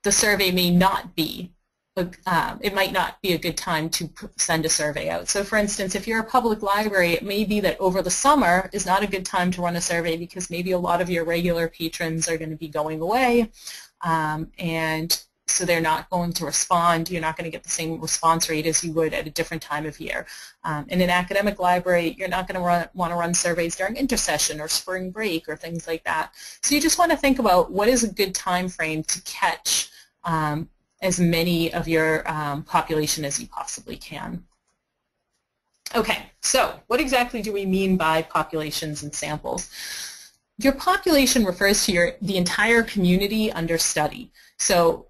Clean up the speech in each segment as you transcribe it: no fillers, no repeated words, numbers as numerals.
the survey may not be, it might not be a good time to send a survey out. So for instance, if you're a public library, it may be that over the summer is not a good time to run a survey because maybe a lot of your regular patrons are going to be going away, and so they're not going to respond. You're not going to get the same response rate as you would at a different time of year. In an academic library, you're not going to want to run surveys during intercession or spring break or things like that. So you just want to think about what is a good time frame to catch as many of your population as you possibly can. Okay, so what exactly do we mean by populations and samples? Your population refers to the entire community under study. So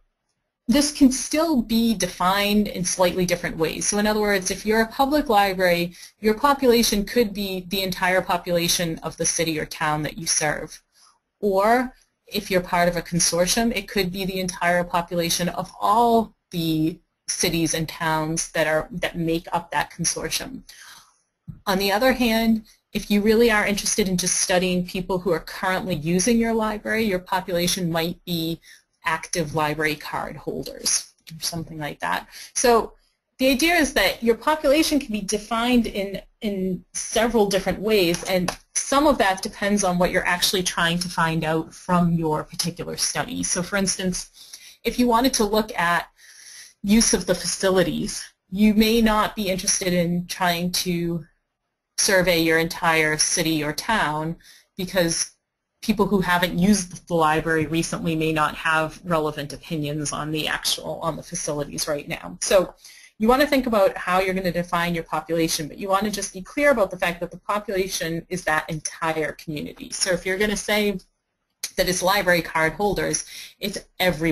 this can still be defined in slightly different ways. So in other words, if you're a public library, your population could be the entire population of the city or town that you serve. Or if you're part of a consortium, it could be the entire population of all the cities and towns that make up that consortium. On the other hand, if you really are interested in just studying people who are currently using your library, your population might be active library card holders or something like that. So the idea is that your population can be defined in several different ways, and some of that depends on what you're actually trying to find out from your particular study. So for instance, if you wanted to look at use of the facilities, you may not be interested in trying to survey your entire city or town because people who haven't used the library recently may not have relevant opinions on the facilities right now. So you want to think about how you're going to define your population, but you want to just be clear about the fact that the population is that entire community. So if you're going to say that it's library card holders, it's everybody.